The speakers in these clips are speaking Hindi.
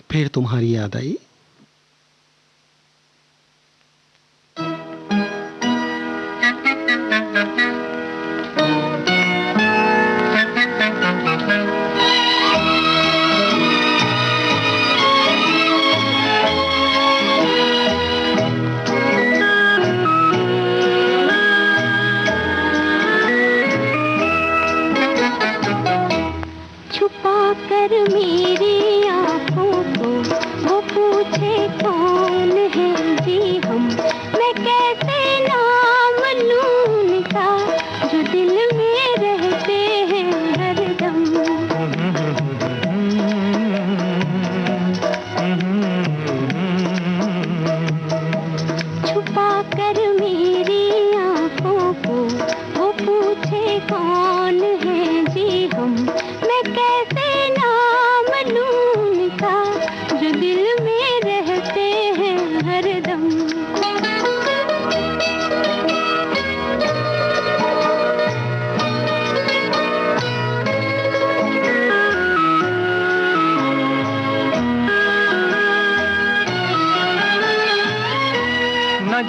फिर तुम्हारी याद आई।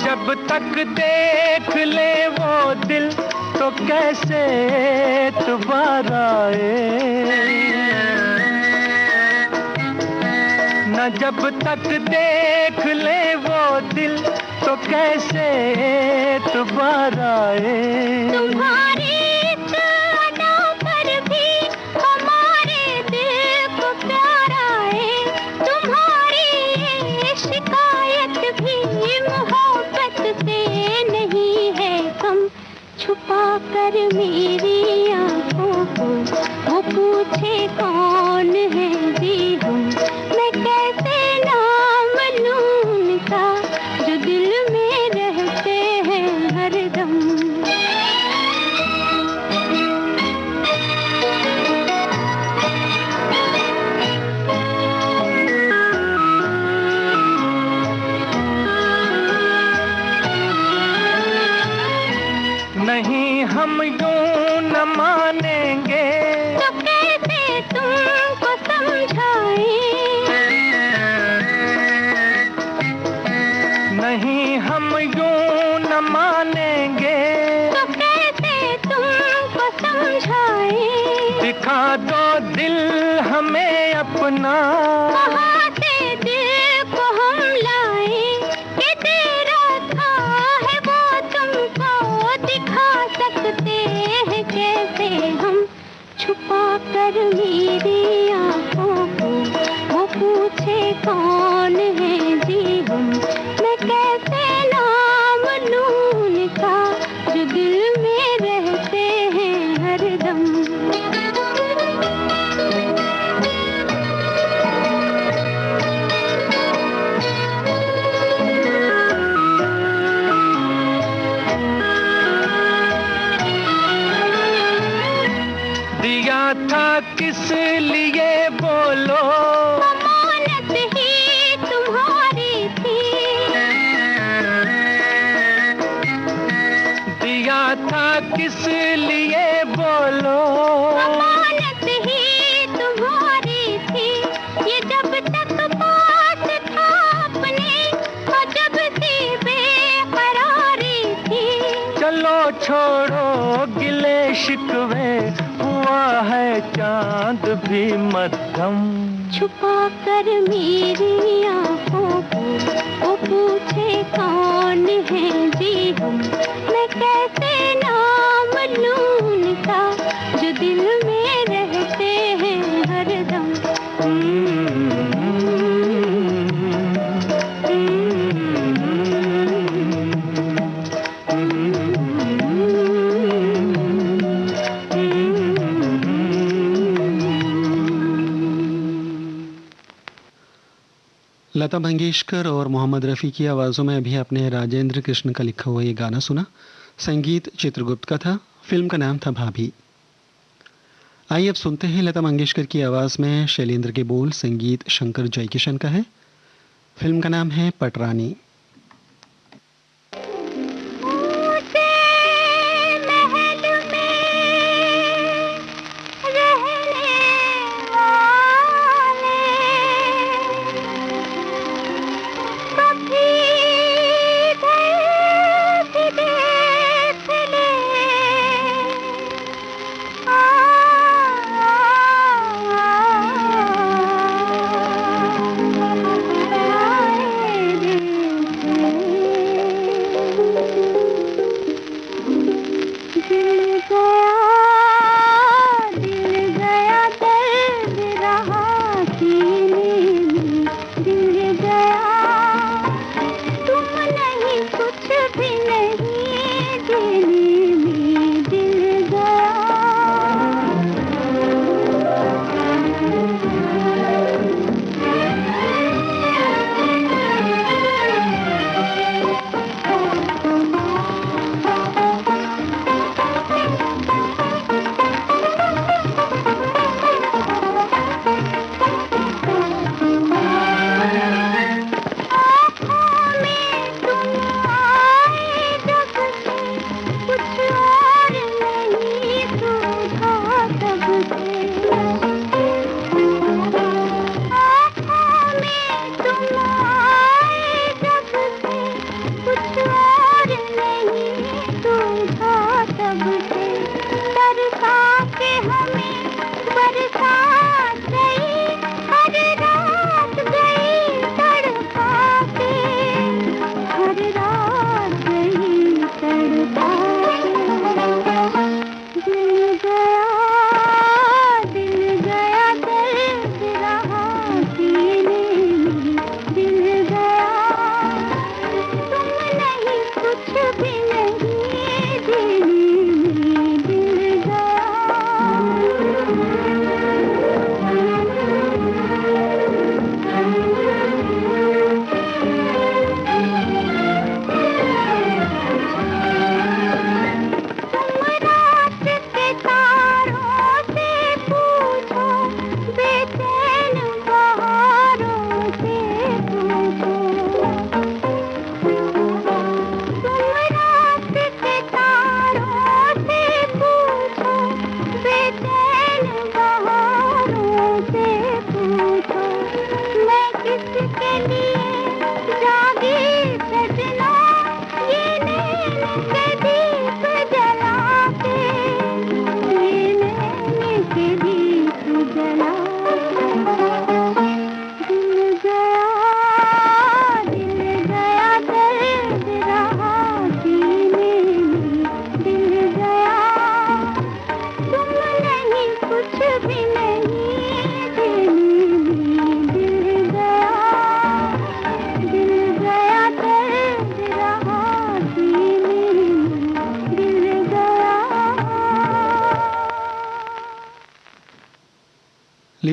जब तक देख ले वो दिल तो कैसे दोबारा आए, न जब तक देख ले वो दिल तो कैसे दोबारा आए। तुम्हारी अदा पर भी हमारे दिल को प्यार आए, तुम्हारी ये शिकायत भी मोहब्बत से नहीं है कम। छुपा कर मेरी आंखों को वो पूछे कौन है जी हम, मैं कैसे नाम लूं उनका जो दिल में रहते हैं हरदम। नहीं हम यूं न मानेंगे तो कैसे तुमको समझाएं, नहीं हम यूं न मानेंगे तो कैसे तुमको समझाएं। दिखा दो दिल हमें अपना, कहाँ से दिल को हम लाएं, कि दे रखा है वो तुमको दिखा सकते हैं कैसे हम। छुपा कर मेरी आंखों को वो पूछे कौन है जी हम, मैं कैसे नाम लूं उनका जो दिल में रहते हैं हरदम। दिया था किस लिए बोलो, अमानत ही तुम्हारी थी, दिया था किस लिए बोलो, अमानत ही तुम्हारी थी। ये जब तक पास था अपने और जब सी बेकरारी थी। चलो छोड़ो गिले शिकवे, हुआ है चांद भी मध्यम। छुपा कर मेरी आंखों को वो पूछे कौन है जी हम, मैं कैसे नाम लूं उनका जो दिल में रहते हैं हरदम। लता मंगेशकर और मोहम्मद रफ़ी की आवाज़ों में अभी आपने राजेंद्र कृष्ण का लिखा हुआ ये गाना सुना। संगीत चित्रगुप्त का था, फिल्म का नाम था भाभी। आइए अब सुनते हैं लता मंगेशकर की आवाज़ में शैलेंद्र के बोल, संगीत शंकर जयकिशन का है। फिल्म का नाम है पटरानी।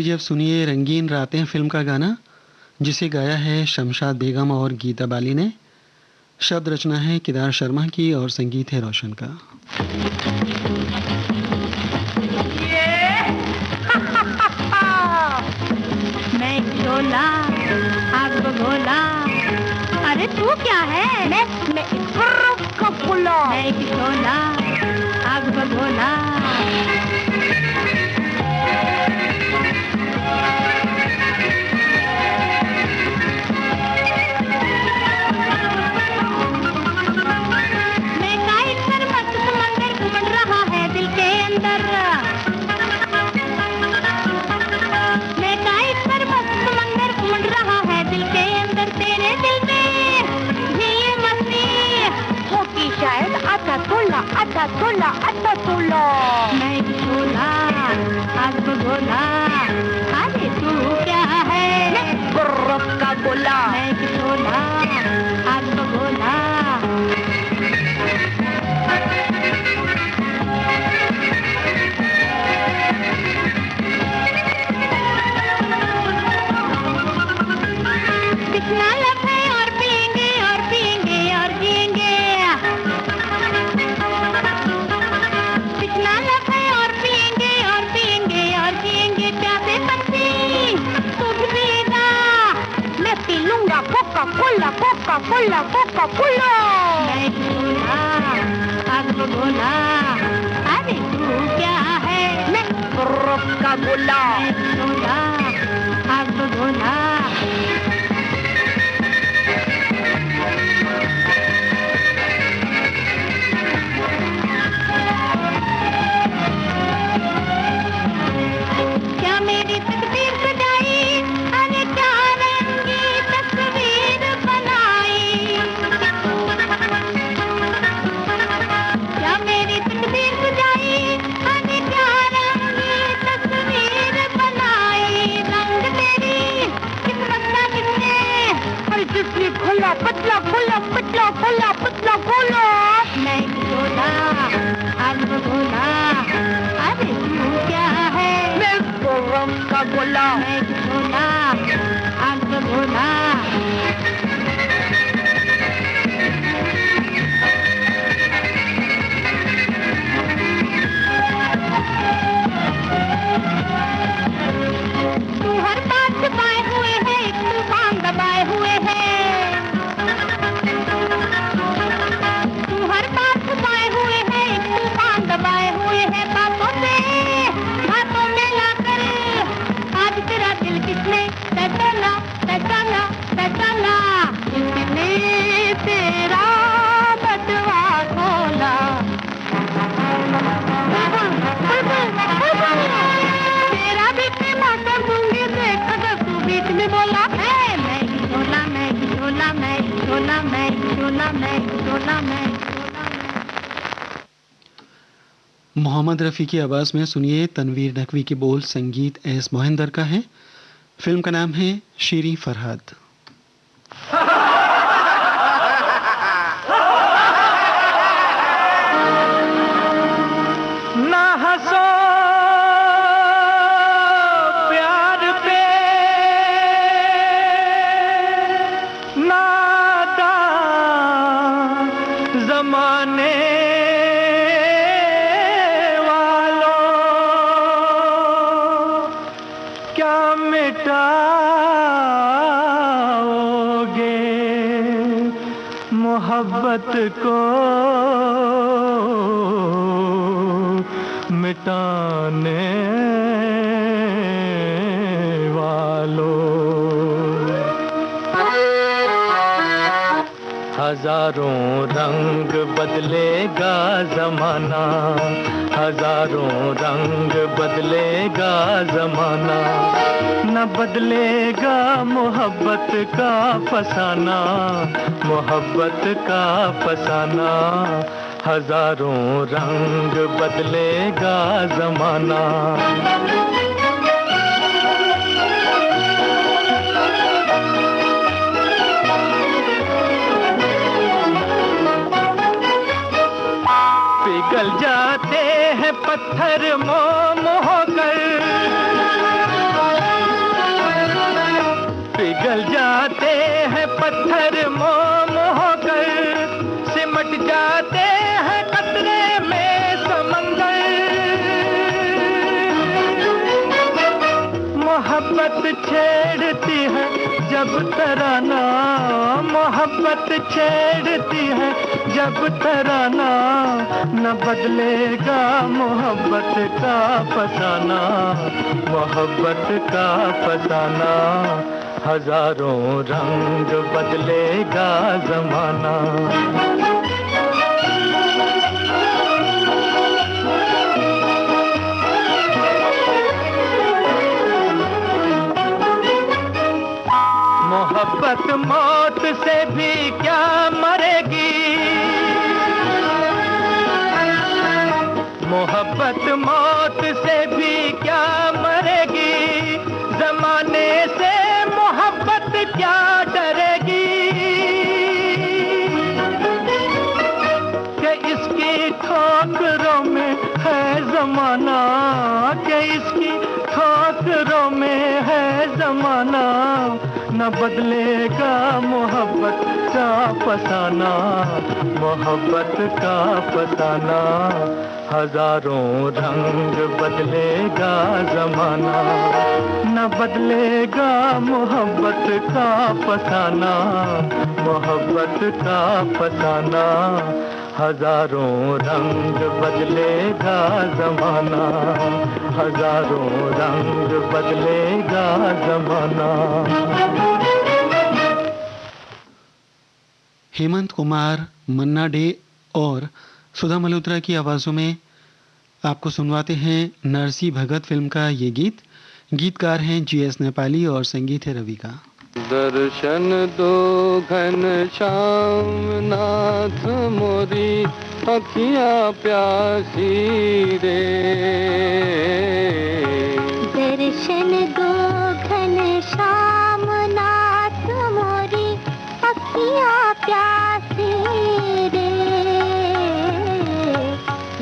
लीजिए अब सुनिए रंगीन रातें फिल्म का गाना, जिसे गाया है शमशाद बेगम और गीता बाली ने। शब्द रचना है केदार शर्मा की और संगीत है रोशन का। मैं शोला आग बगोला, अरे तू क्या है? मैं कपुला, मैं शोला आग बगोला। अच्छा तोला मैं शोला आग बगोला, अरे तू क्या है? बर्फ का गोला, मैं शोला आग बगोला। कितना लब है और पिएंगे और पिएंगे और जिएंगे, कितना लब है और पिएंगे और पिएंगे और जिएंगे। प्यासे पंछी तू भी पिएगा, मैं पी लूंगा Coca Cola Coca Cola Coca Cola. मैं शोला आग बगोला, अरे तू क्या है? मैं बर्फ का गोला, मैं शोला आग बगोला। पतला गोला पतला गोला पतला गोला, मैं शोला आग बगोला, अरे तू क्या है? मैं बर्फ का गोला, मैं शोला आग बगोला। तू हर बात छुपाए हुए है, एक तूफान दबाए हुए है, दबाए हुए हैं बातों में लाकर। आज तेरा दिल किसने पहचाना पहचाना पहचाना, किसने तेरा बटवा खोला? तेरा भी टमाटर दूंगी देख अगर तू बीच में बोला है। मैं शोला मैं शोला मैं शोला मैं शोला मैं शोला मैं। मोहम्मद रफ़ी की आवाज़ में सुनिए तनवीर नकवी के बोल, संगीत एस मोहिंदर का है। फिल्म का नाम है शीरी फरहाद। ना हंसो प्यार पे, नादा जमाने मोहब्बत को मिटाने वालों। हजारों रंग बदलेगा जमाना, हजारों रंग बदलेगा जमाना, न बदलेगा मोहब्बत का फसाना, मोहब्बत का फसाना। हजारों रंग बदलेगा जमाना। पिघल जाते हैं पत्थर मोम होकर, छेड़ती है जब तराना, मोहब्बत छेड़ती है जब तराना, न बदलेगा मोहब्बत का फसाना, मोहब्बत का फसाना। हजारों रंग बदलेगा जमाना। मोहब्बत मौत से भी क्या मरेगी, मोहब्बत मौत से भी क्या मरेगी, जमाने से मोहब्बत क्या डरेगी, कि इसकी ठोकरों में है जमाना, कि इसकी ठोकरों में है जमाना, न बदलेगा मोहब्बत का फसाना, मोहब्बत का फसाना। हजारों रंग बदलेगा जमाना, न बदलेगा मोहब्बत का फसाना, मोहब्बत का फसाना। हजारों रंग बदलेगा जमाना, हजारों रंग बदलेगा जमाना। हेमंत कुमार, मन्ना डे और सुधा मल्होत्रा की आवाज़ों में आपको सुनवाते हैं नरसी भगत फिल्म का ये गीत। गीतकार हैं GS नेपाली और संगीत है रवि का। दर्शन दो घन श्याम नाथ मोरी अखियाँ प्यासी रे, दर्शन दो घन श्याम नाथ मोरी अखियाँ प्यासी रे,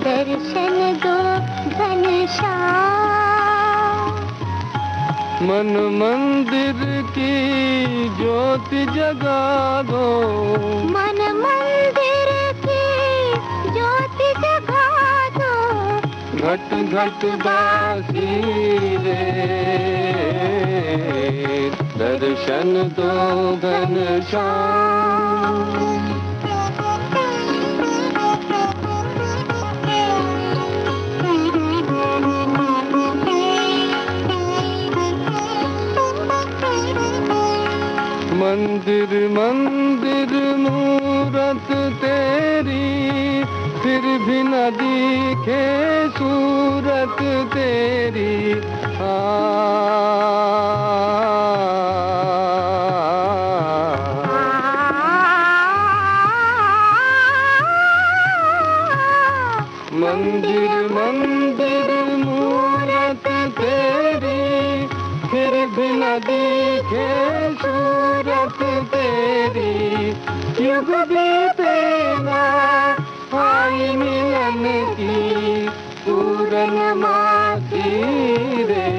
दर्शन दो घन श्याम। मन मंदिर की ज्योति जगा दो, मन मंदिर की ज्योति जगा दो, घट घट बासी रे, दर्शन दो घन श्याम। मंदिर मंदिर मूरत तेरी, फिर भी न दिखे सूरत तेरी। मंदिर मंदिर मूरत तेरी, फिर भी न दिखे सूरत तेरी। युग बीते ना आई मिलन की पूर्णमासी रे,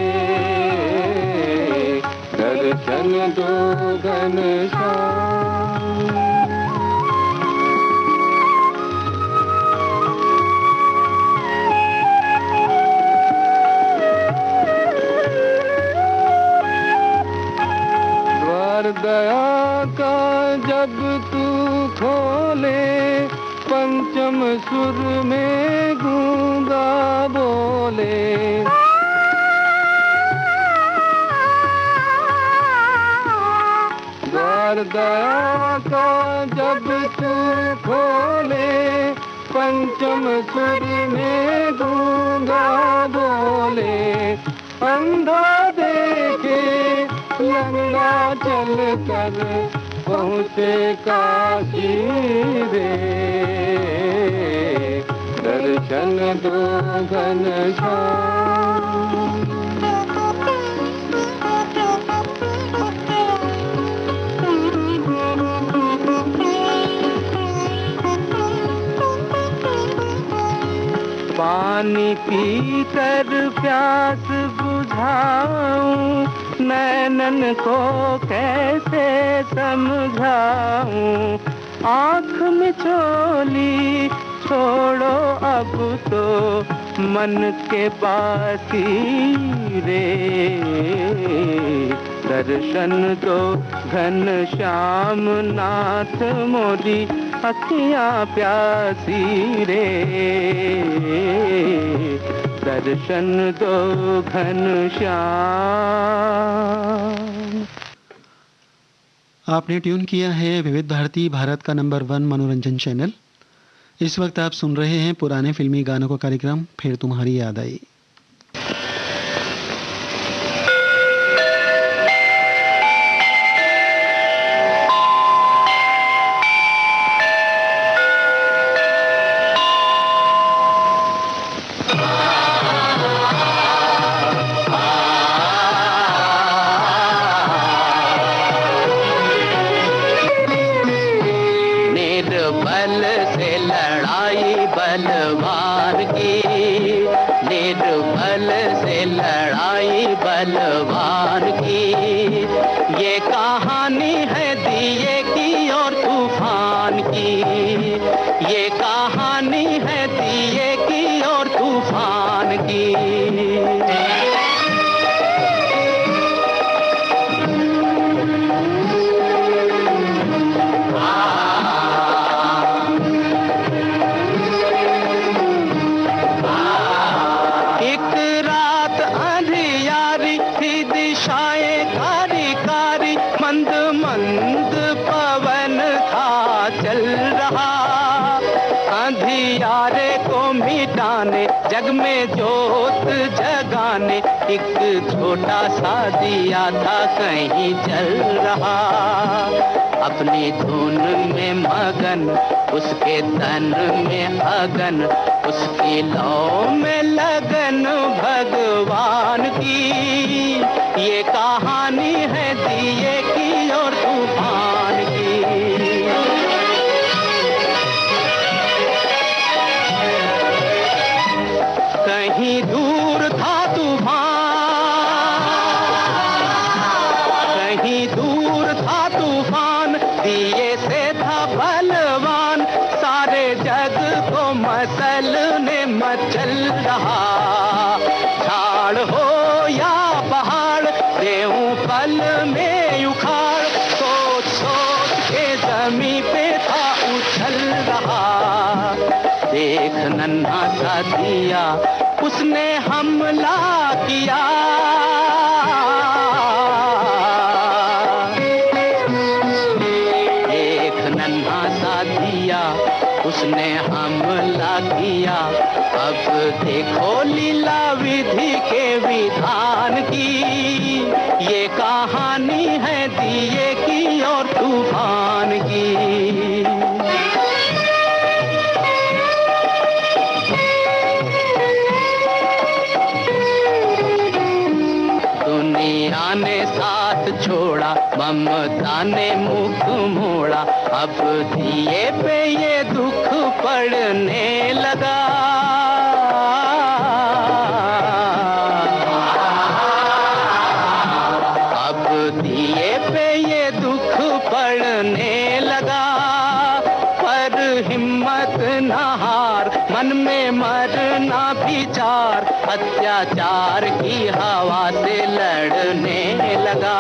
दर्शन दो घन श्याम। दया का जब तू खोले, पंचम सुर में गूंगा बोले। द्वार दया का जब तू खोले, पंचम सुर में गूंगा बोले। अंधा देखे लंगड़ा चल कर पहुँचे काशी रे, दर्शन दो घन श्याम। पानी पीकर प्यास बुझाऊं, नैनन को कैसे समझाऊं। आँख में झोली छोड़ो अब तो मन के बासी रे, दर्शन दो घन श्याम नाथ मोरी अखियां प्यासी रे, दर्शन दो घन श्याम। आपने ट्यून किया है विविध भारती, भारत का नंबर 1 मनोरंजन चैनल। इस वक्त आप सुन रहे हैं पुराने फिल्मी गानों का कार्यक्रम फिर तुम्हारी याद आई। बलवान की, निर्बल से लड़ाई बलवान की, ये कहानी है दिए की और तूफान की, ये कहानी है दिए की और तूफान की। जग में जोत जगाने एक छोटा सा दिया था कहीं जल रहा, अपनी धुन में मगन उसके तन में अगन, उसकी लौ में लगन भगवान की, ये कहानी है दिए की और तूफान की। कहीं दूर था तूफान, कहीं दूर था तूफान, दिए से था बलवान, सारे जग को मसलने मचल रहा, झाड़ हो या पहाड़ देऊं पल में उखाड़, सोच सोच के जमीन पे था उछल रहा, देख नन्हा सा दिया उसने हमला किया, एक नन्हा सा दिया उसने हमला किया, अब देखो लीला विधि के विधान की, ये कहानी है दिए की और तूफान की। दुनिया ने साथ छोड़ा, ममता ने मुख मोड़ा, अब दिए पे ये दुख पड़ने लगा, अब दिए पे ये दुख पड़ने लगा, पर हिम्मत न हार, मन में मरना विचार, अत्याचार की हवा से लड़ने लगा,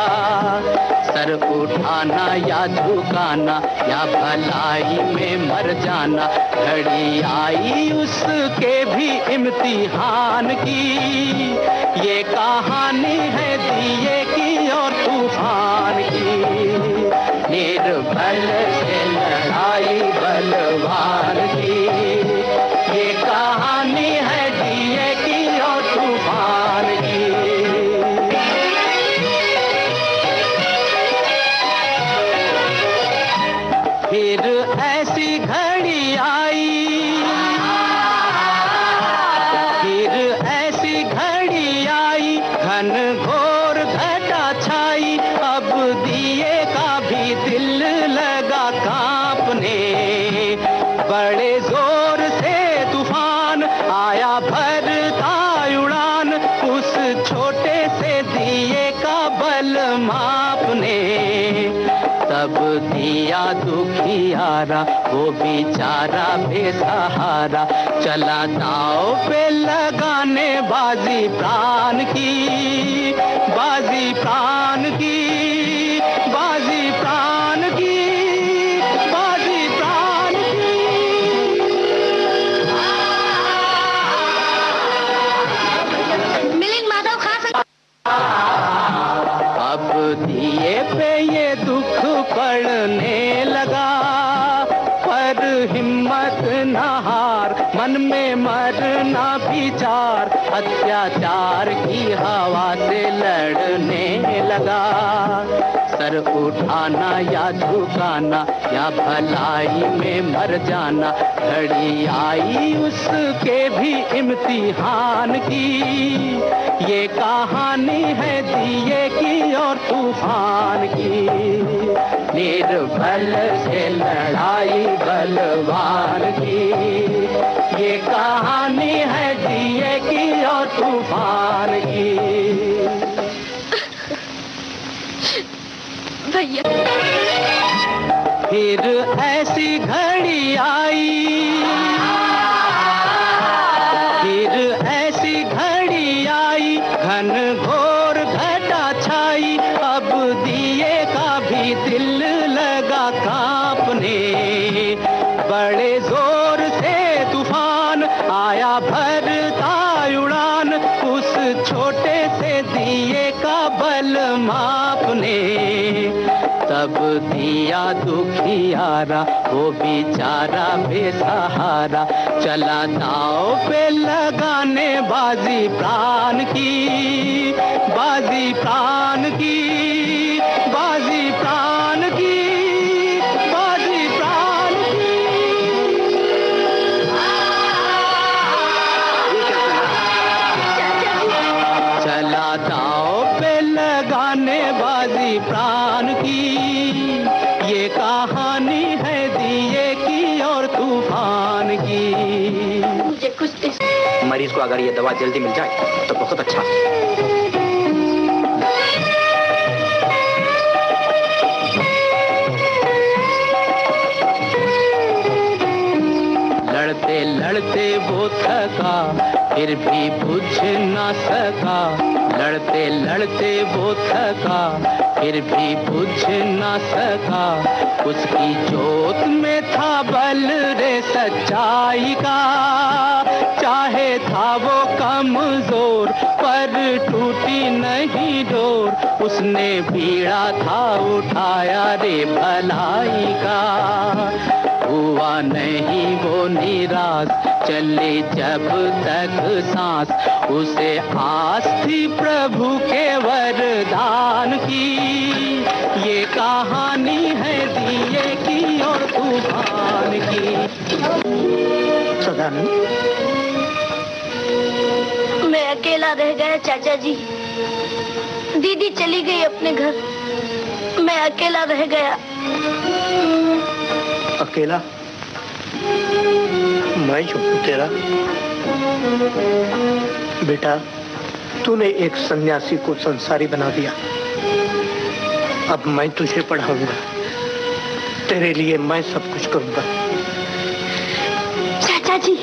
सर उठाना या झुकाना या भलाई में मर जाना, घड़ी आई उसके भी इम्तिहान की, ये कहानी है दिए की और तूफान की, निर्बल से लड़ाई बलवान की, ये कहानी है दिए की और तूफान की। फिर ऐसी घड़ी आई, फिर ऐसी घड़ी आई, घन घोर घटा छाई, अब दिए का भी दिल लगा कांपने, बड़े जोर से तूफान आया भरता उड़ान, उस छोटे से दिए का बल मार आपने, तब दिया दुखियारा वो बेचारा बेसहारा, चला दाव पे लगाने बाजी प्राण की, बाजी प्राण की, बाजी प्राण की, बाजी प्राण की। मिलिंद माधव खा अब दिए पे ये दुख पड़ने लगा, पर हिम्मत न हार, मन में मरना विचार, अत्याचार की हवा से लड़ने लगा। सर उठाना या झुकाना या भलाई में मर जाना, घड़ी आई उसके भी इम्तिहान की। ये कहानी है दिए की और तूफान की, निर्बल से लड़ाई बलवान की। ये कहानी है दिए की और तूफान की। भैया फिर ऐसी घड़ी आई, फिर ऐसी घड़ी आई, घन घोर घटा छाई, अब दिए का भी दिल लगा कांपने। बड़े जोर से तूफान आया भरता उड़ान, उस छोटे से दिए का बल मापने। तब दिया दुखियारा वो बेचारा बेसहारा, चला दाव पे लगाने बाजी प्राण की, बाजी प्राण की, बाजी प्राण की, बाजी प्राण की। चला दाव पे लगाने बाजी प्राण की। ये कहानी है दिए की और तूफान की। मुझे कुछ मरीज को अगर ये दवा जल्दी मिल जाए तो बहुत अच्छा। लड़ते लड़ते वो थका फिर भी बुझ न सका, लड़ते लड़ते वो थका फिर भी बुझ न सका। उसकी जोत में था बल रे सच्चाई का, चाहे था वो कमजोर पर टूटी नहीं डोर। उसने बीड़ा था उठाया रे भलाई का, हुआ नहीं वो निराश चले जब तक सांस। उसे आस थी प्रभु के वरदान की। ये कहानी है दिए की और तूफान की। सदानंद, मैं अकेला रह गया चाचा जी। दीदी चली गई अपने घर, मैं अकेला रह गया। अकेला? मैं चुप हूं तेरा। बेटा, तूने एक सन्यासी को संसारी बना दिया। अब मैं तुझे पढ़ाऊंगा, तेरे लिए मैं सब कुछ करूंगा। चाचा जी।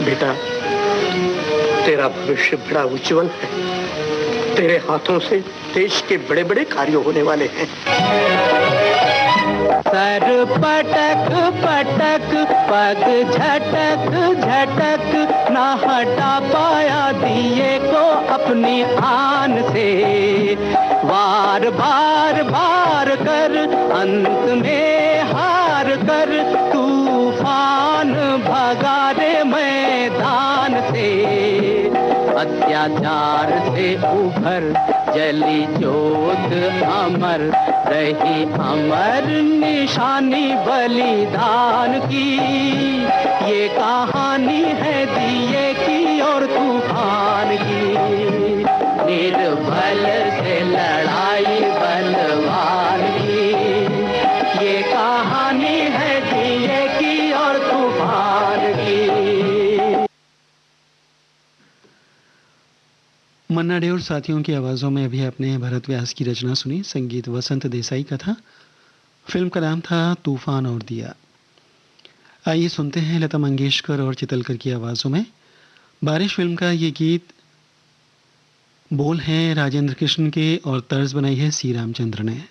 बेटा, तेरा भविष्य बड़ा उज्जवल है। तेरे हाथों से देश के बड़े बड़े कार्य होने वाले हैं। सर पटक पटक पग झटक झटक ना हटा पाया दिए को अपनी आन से। वार बार बार कर अंत में हार कर तूफान भगा रे मैदान से। अत्याचार से उभर जली जोत अमर रही, अमर निशानी बलिदान की। ये कहानी है दिए की और तूफान की। निर्बल से लड़ाई बलवान की। ये कहानी है दिए की और तूफान की। मन्ना डे और साथियों की आवाज़ों में अभी आपने भरत व्यास की रचना सुनी, संगीत वसंत देसाई का था। फिल्म का नाम था तूफान और दिया। आइए सुनते हैं लता मंगेशकर और चितलकर की आवाज़ों में बारिश फिल्म का ये गीत। बोल हैं राजेंद्र कृष्ण के और तर्ज बनाई है सी रामचंद्र ने।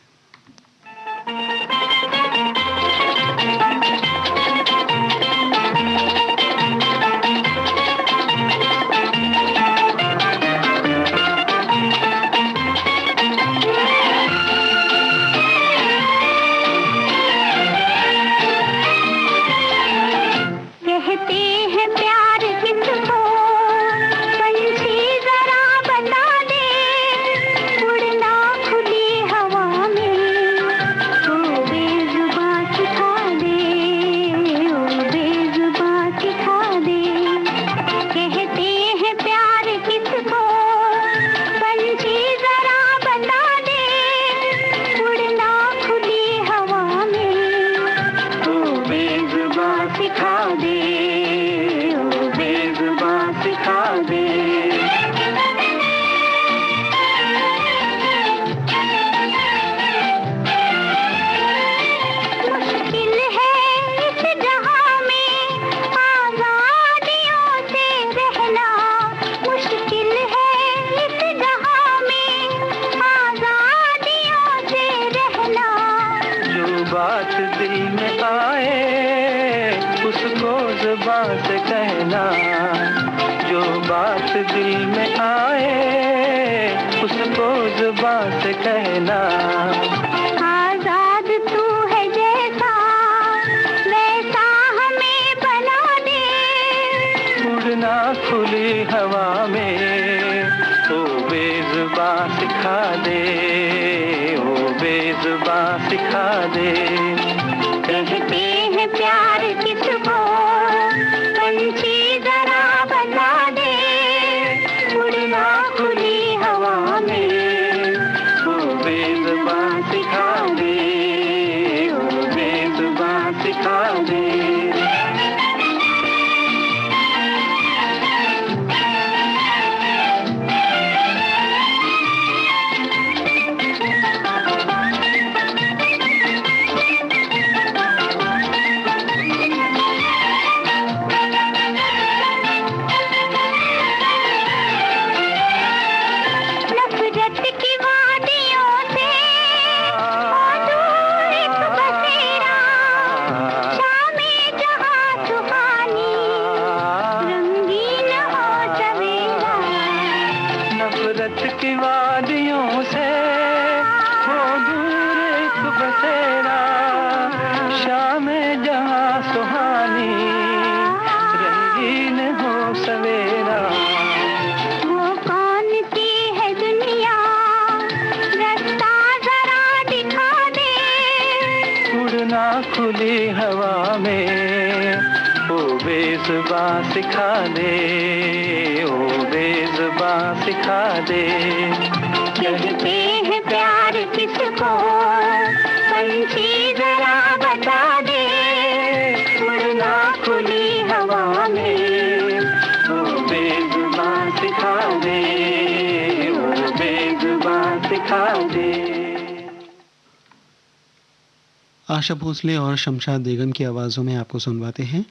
आशा भोसले और शमशाद बेगम की आवाज़ों में आपको सुनवाते हैं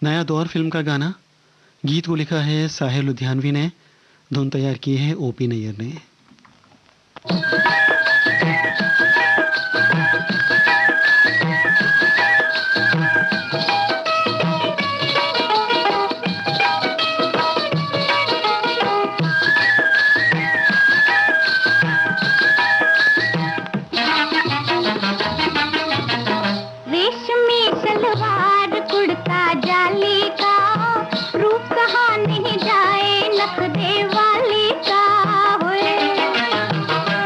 नया दौर फिल्म का गाना। गीत को लिखा है साहिर लुधियानवी ने, धुन तैयार की है ओपी नैयर ने।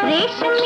रेशमी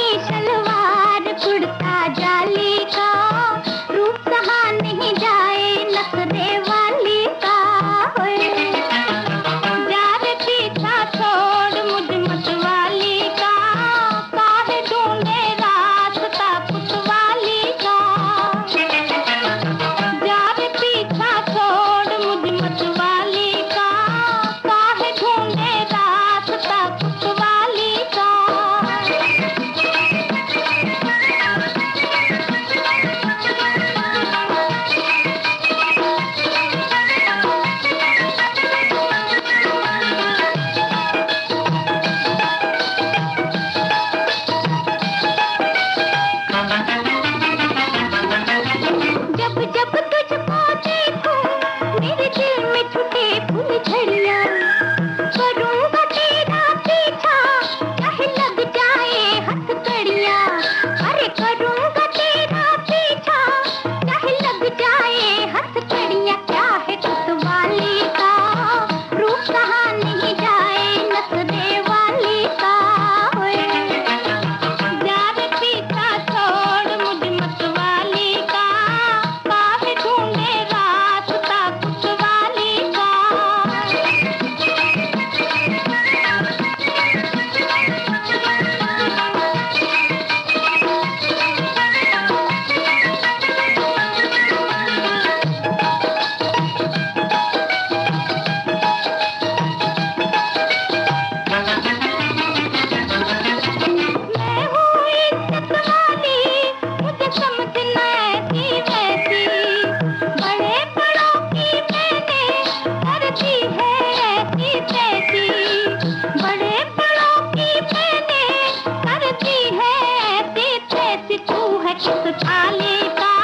किस थाली का,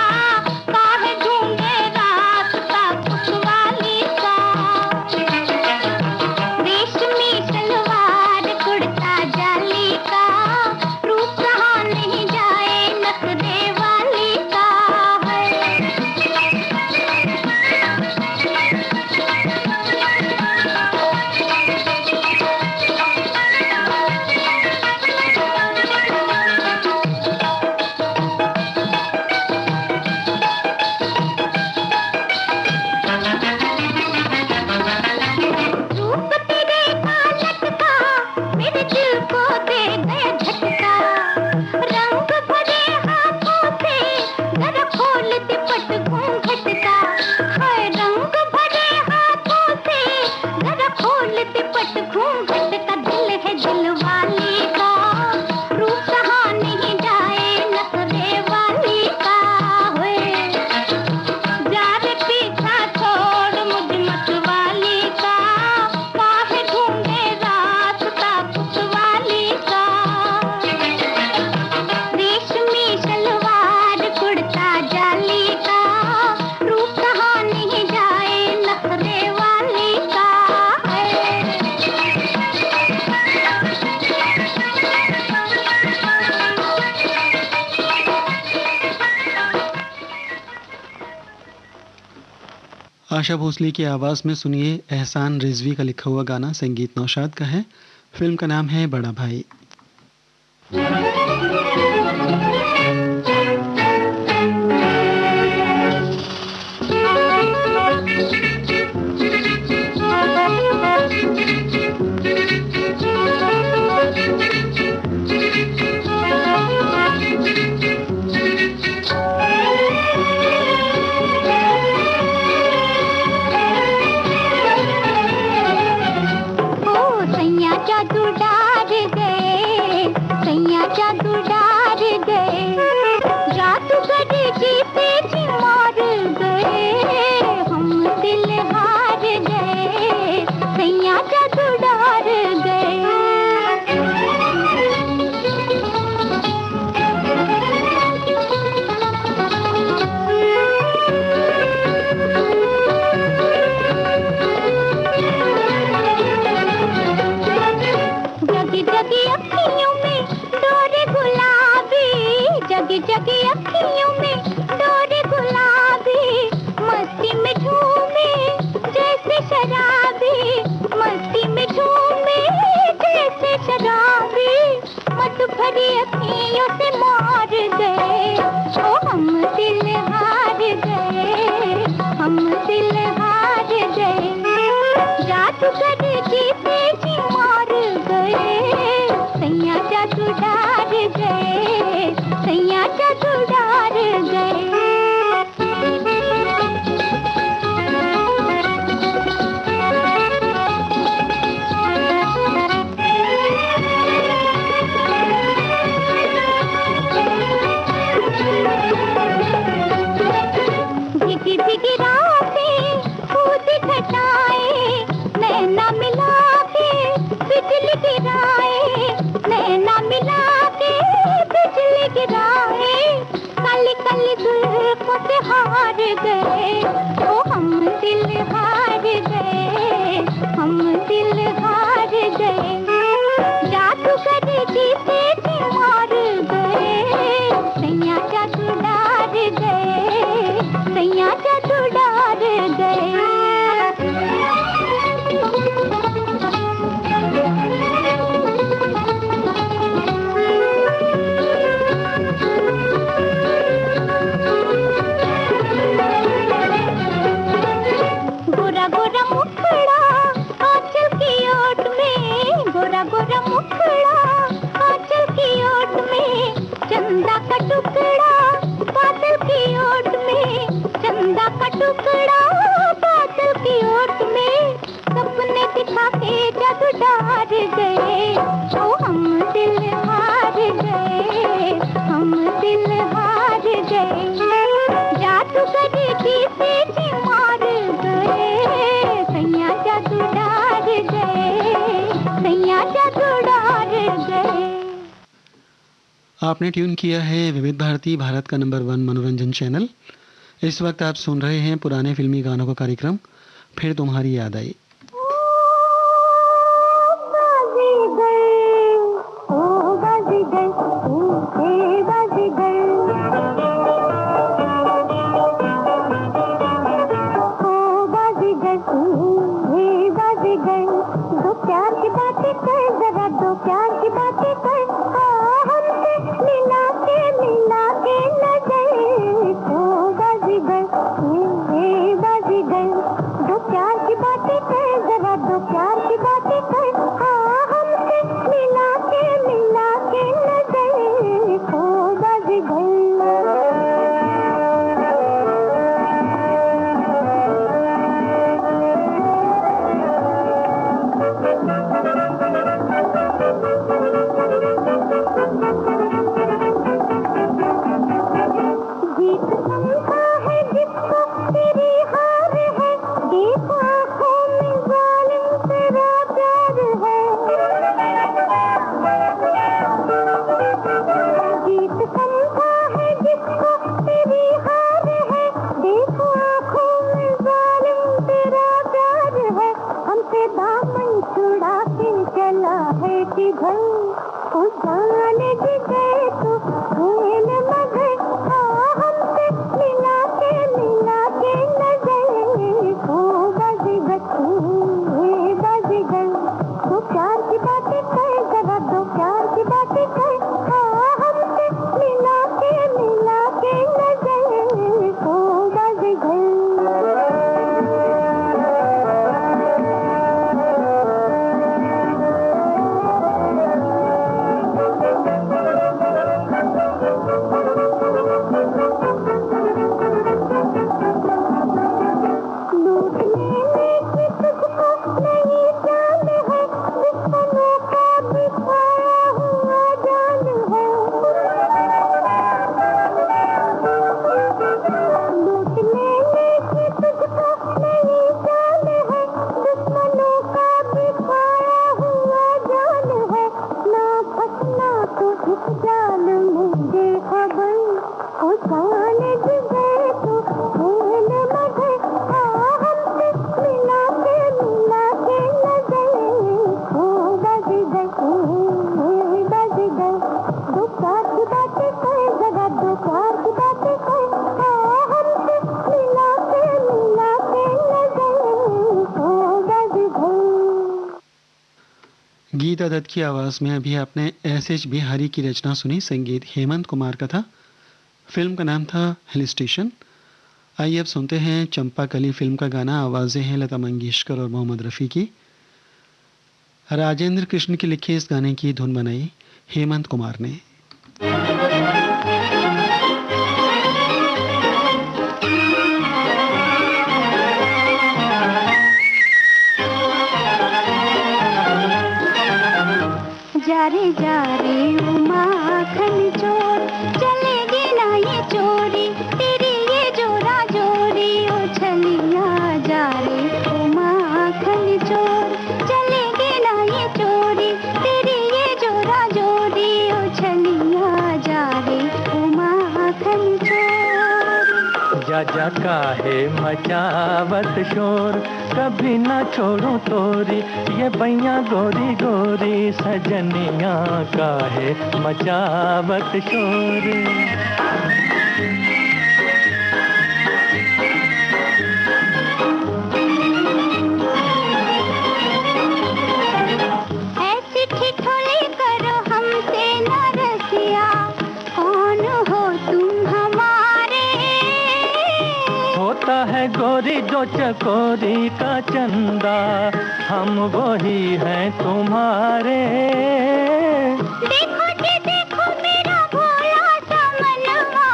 काहे ढूंढे रास्ता कुशवाली का। रेशमी सलवार कुर्ता जाली का, रूप रहा नहीं जाए नखरे वाली का है। रूप तेरे का लटका मेरे दिल को दे गया झटका। रंग भरे हाथों से जरा खोल दे पट घूंघट का। हाय रंग भरे हाथों से जरा खोल दे पट घूंघट का। दिल है दिल वाली का, रूप सहा नहीं जाए नखरे वाली का। होए जा रे पीछा छोड़ मुझ मतवाली का, काहे ढूंढे रास्ता कुशवाली का। रेशमी सलवार कुर्ता जाली का, रूप कहाँ नहीं जाए नखरे वाली का है। आशा भोसले की आवाज़ में सुनिए एहसान रिजवी का लिखा हुआ गाना, संगीत नौशाद का है। फिल्म का नाम है बड़ा भाई। ओ सैया जादू डार गए, सैया जादू डार गए। जादूगर जीते जी मार गए, हम दिल हार गए। सैया जादू डार जगी जगी अखियों में डोरे गुलाबी, जगी जगी अखियों में डोरे गुलाबी। मस्ती में झूमे जैसे शराबी, मस्ती में झूमे जैसे शराबी। मत भरी अखियों से मार गए, ओ हम दिल हार गए, हम दिल हार गए। जादूगर जीते जी मार गए, सैया जादू डार गए, सैया जादू डार गए। भीगी भीगी रातें कूद घटाए, नैना मिला के बिजली गिराए, नैना मिला के बिजली गिराए। काली काली जुल्फों से हार गए, ओ हम दिल हार गए, हम दिल हार गए। जादूगर जीते जी मार गए, सैया जादू डार गए, सैया जादू डार गए। गोरा गोरा मुखड़ा आंचल की ओट में, गोरा गोरा मुखड़ा आंचल की ओट में। चंदा का टुकड़ा बादल की ओट में, चंदा का टुकड़ा बादल की ओट में। सपने दिखा के जादू डार गए, ओ हम दिल हार गए, हम दिल हार गए। जादूगर जीते जी मार गए, सैया जादू डार गए, सैया जादू डार गए। आपने ट्यून किया है विविध भारती भारत का नंबर 1 मनोरंजन चैनल। इस वक्त आप सुन रहे हैं पुराने फिल्मी गानों का कार्यक्रम फिर तुम्हारी याद आई। गीता दत्त की आवाज़ में अभी आपने एस बिहारी की रचना सुनी। संगीत हेमंत कुमार का था। फिल्म का नाम था हिल स्टेशन। आइए अब सुनते हैं चंपा कली फिल्म का गाना। आवाज़ें हैं लता मंगेशकर और मोहम्मद रफ़ी की। राजेंद्र कृष्ण के लिखे इस गाने की धुन बनाई हेमंत कुमार ने। जारे जारे माखन चोर चलेगी ना ये चोरी, तेरी ये जोरा जोरी ओ छलिया। जारे माखन चोर चलेगी ना ये चोरी, तेरी ये जोरा जोरी ओ छलिया। जारे माखन चोर। जा जा काहे मचावत शोर, कभी ना छोड़ू तोरी ये बैया गोरी गोरी। सजनिया काहे मचावत शोर। ऐसी ठिठोली करो हमसे न रसिया, कौन हो तुम हमारे। होता है गोरी जो चकोरी का चंदा, हम वही हैं तुम्हारे। देखो जी देखो मेरा भोला सा मनवा,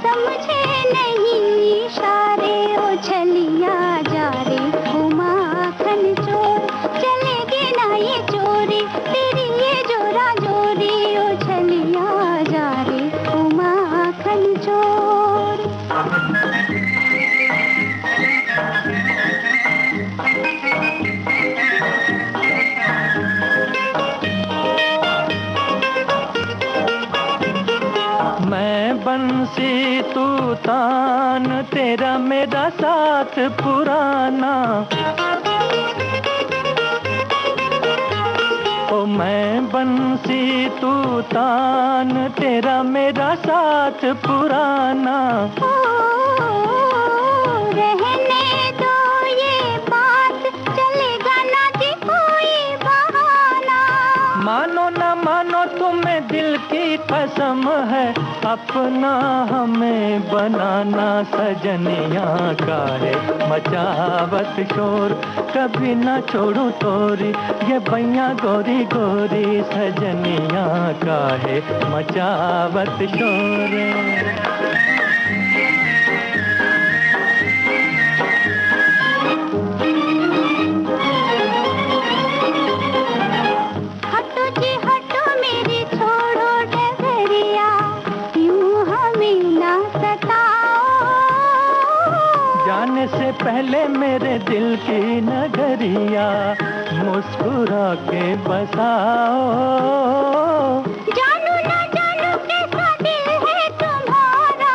समझे नहीं इशारे ओ छलिया। जा रे ओ माखन चोर चलेगी ना ये चोरी, तेरी ये जोरा जोरी ओ छलिया। जा रे ओ माखन चोर। बंसी तू तान, तेरा मेरा साथ पुराना। ओ मैं बंसी तू तान, तेरा मेरा साथ पुराना। रहने दो ये बात, चलेगा ना जी कोई बहाना। मानो ना मानो तुम्हें दिल की कसम है, अपना हमें बनाना। सजनिया का है मचावत शोर, कभी ना छोड़ू तोरी ये बैया गोरी गोरी। सजनिया का है मचावत शोर। हटो जी हटो मेरी छोड़ो डगरिया, यूं हमें ना सताओ। जाने से पहले मेरे दिल की नगरिया, मुस्कुरा के बसाओ। जानू ना जानू कैसा दिल है तुम्हारा,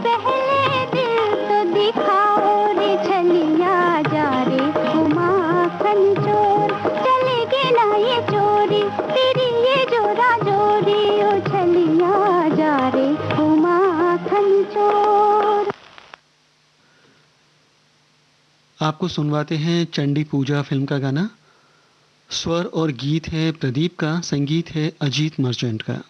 पहले दिल तो दिखाओ रे। छलिया जा रे माखन चोर, चलेगी ना ये चोरी तेरी ये जोरा जोरी। ओ छलिया जा रे माखन चोर। आपको सुनवाते हैं चंडी पूजा फिल्म का गाना। स्वर और गीत है प्रदीप का, संगीत है अजीत मर्चेंट का।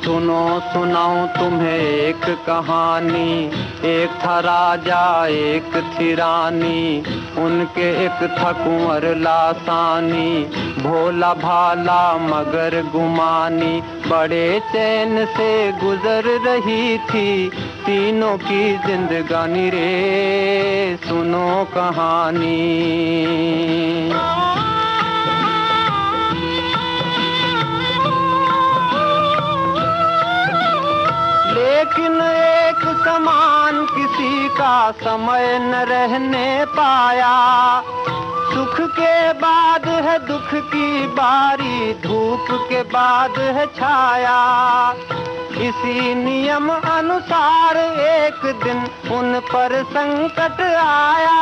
सुनो सुनाऊं तुम्हें एक कहानी। एक था राजा एक थी रानी, उनके एक था कुंवर लासानी। भोला भाला मगर गुमानी, बड़े चैन से गुजर रही थी तीनों की जिंदगानी रे। सुनो कहानी। लेकिन एक समान किसी का समय न रहने पाया। सुख के बाद है दुख की बारी, धूप के बाद है छाया। इसी नियम अनुसार एक दिन उन पर संकट आया।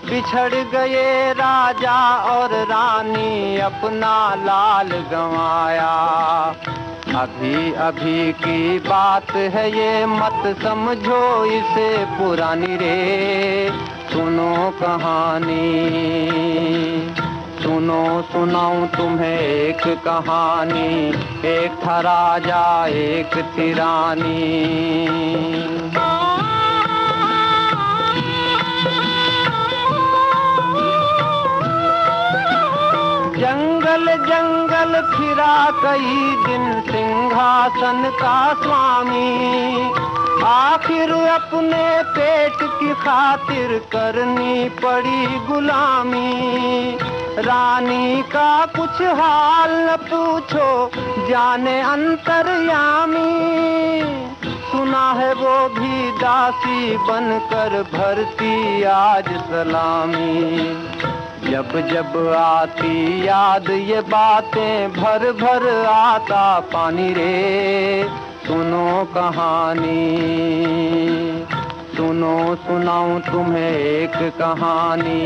बिछड़ गए राजा और रानी, अपना लाल गंवाया। अभी अभी की बात है ये, मत समझो इसे पुरानी रे। सुनो कहानी। सुनो सुनाऊं तुम्हें एक कहानी। एक था राजा एक थी रानी। जंगल जंगल फिरा कई दिन सिंहासन का स्वामी। आखिर अपने पेट की खातिर करनी पड़ी गुलामी। रानी का कुछ हाल न पूछो, जाने अंतर्यामी। सुना है वो भी दासी बनकर भरती आज सलामी। जब जब आती याद ये बातें, भर भर आता पानी रे। सुनो कहानी। सुनो सुनाऊं तुम्हें एक कहानी।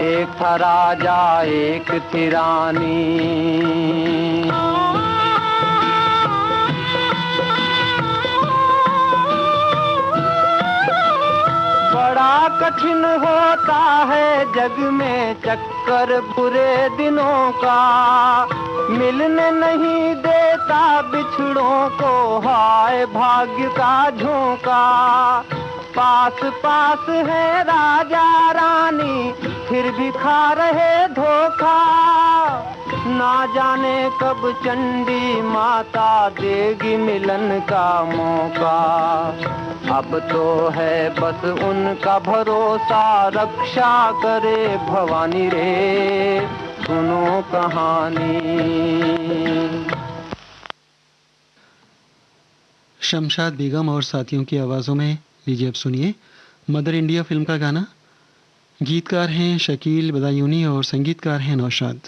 एक था राजा एक थी रानी। बड़ा कठिन होता है जग में चक्कर बुरे दिनों का। मिलने नहीं देता बिछड़ों को, हाय भाग्य का झोंका। पास पास है राजा रानी, फिर भी खा रहे धोखा। ना जाने कब चंडी माता देगी मिलन का मौका। अब तो है बस उनका भरोसा, रक्षा करे भवानी रे। सुनो कहानी। शमशाद बेगम और साथियों की आवाज़ों में लीजिए अब सुनिए मदर इंडिया फिल्म का गाना। गीतकार हैं शकील बदायूनी और संगीतकार हैं नौशाद।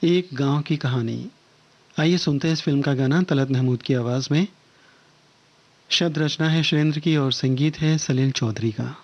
एक गांव की कहानी। आइए सुनते हैं इस फिल्म का गाना तलत महमूद की आवाज़ में। शब्द रचना है सुरेंद्र की और संगीत है सलील चौधरी का।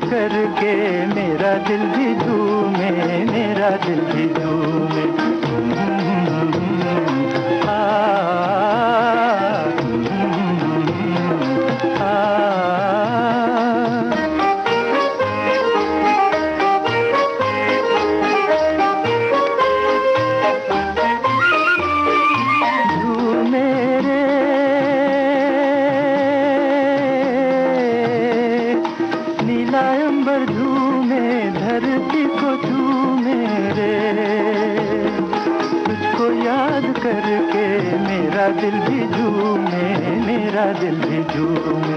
करके मेरा दिल भी झूमे, मेरा दिल भी झूमे। दिल भी झूमे, मेरा मेरा दिल भी झूमे।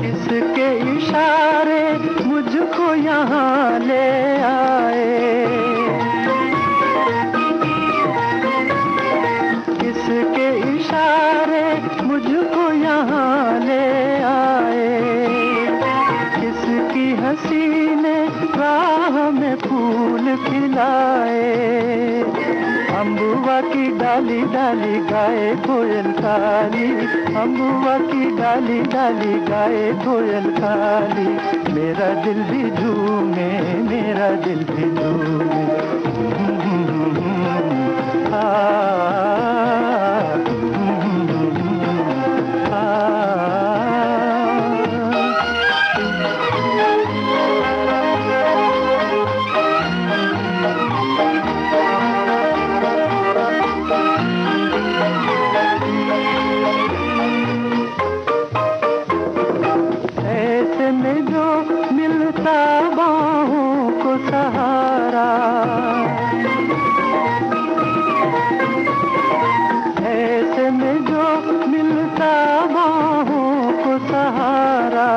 इसके इशारे मुझको यहाँ ले आए, इसके इशारे मुझको यहाँ ले आए। किसकी हसीने राह में फूल खिलाए। अम्बुआ की डाली डाली गाए कोयल काली, अम्बुआ की डाली डाली गाए कोयल काली। मेरा दिल भी झूमे, मेरा दिल भी झूमे। ऐसे में जो मिलता बाहों को सहारा, ऐसे में जो मिलता बाहों को सहारा,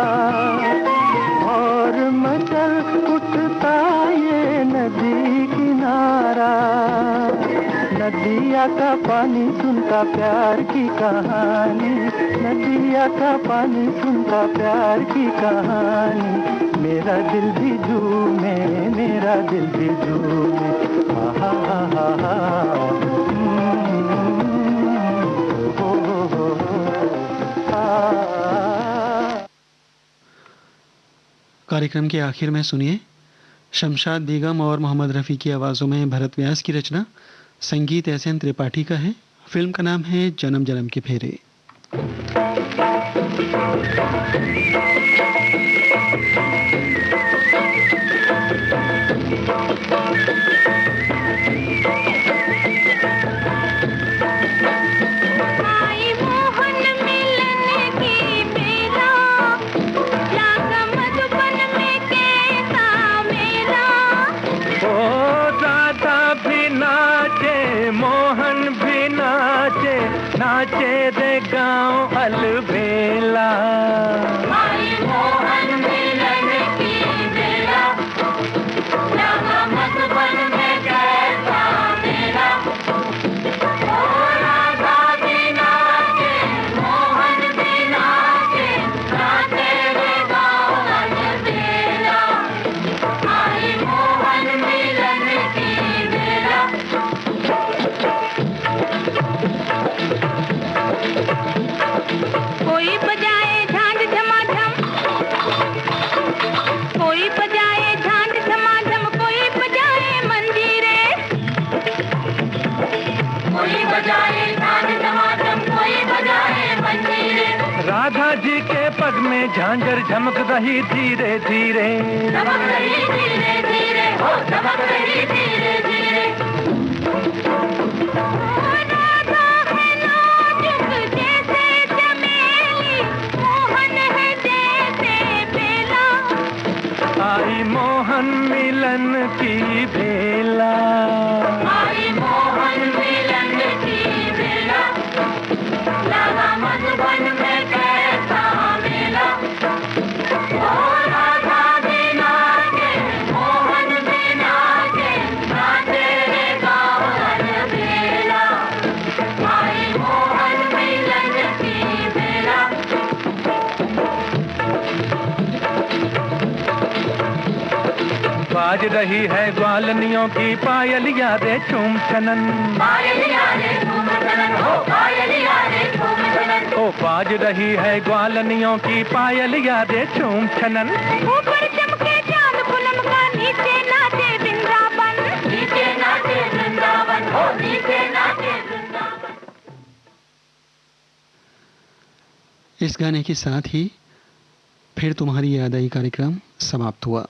और मचल उठता ये नदी किनारा। नदिया का पानी सुनता प्यार की कहानी, नदिया का पानी सुनता प्यार की कहानी। मेरा दिल भी झूमे, मेरा दिल भी झूमे। हा हा हा हा कार्यक्रम के आखिर में सुनिए शमशाद बेगम और मोहम्मद रफ़ी की आवाज़ों में भरत व्यास की रचना, संगीत एसएन त्रिपाठी का है। फिल्म का नाम है जन्म जन्म के फेरे। नाचे रे गाँव अलबेला, माई मोहन मिलन की बेला, लगा मधुबन में कैसा मेला। ओ राधा भी नाचे, मोहन भी नाचे, नाचे रे गाँव अलबेला, माई मोहन मिलन की बेला। कोई बजाए झांझ झमाझम, कोई बजाए झांझ झमाझम, कोई बजाए मंजीरे, कोई बजाए झांझ झमाझम, कोई बजाए मंजीरे। राधा जी के पग में झांझर झमक रही धीरे धीरे, चमक रही धीरे धीरे, हो चमक रही धीरे धीरे। राधा है नाजुक जैसे चमेली, मोहन है जैसे बेला, आई मोहन मिलन की बेला। आई मोहन मिलन की बेला, लगा मधुबन में कैसा मेला। ओ राधा भी नाचे, मोहन भी नाचे, नाचे रे गाँव अलबेला, आई मोहन मिलन की बेला। बाज रही है ग्वालनियों की पायलिया रे झूम छनन, पायलिया रे झूम छनन, हो पायलिया रे झूम छनन। ओ बाज रही है ग्वालनियों की पायलिया रे झूम छनन। ऊपर चमके चांद पुनम का, नीचे नाचे वृंदावन, नीचे नाचे वृंदावन, हो नीचे नाचे वृंदावन। इस गाने के साथ ही फिर तुम्हारी याद आई कार्यक्रम समाप्त हुआ।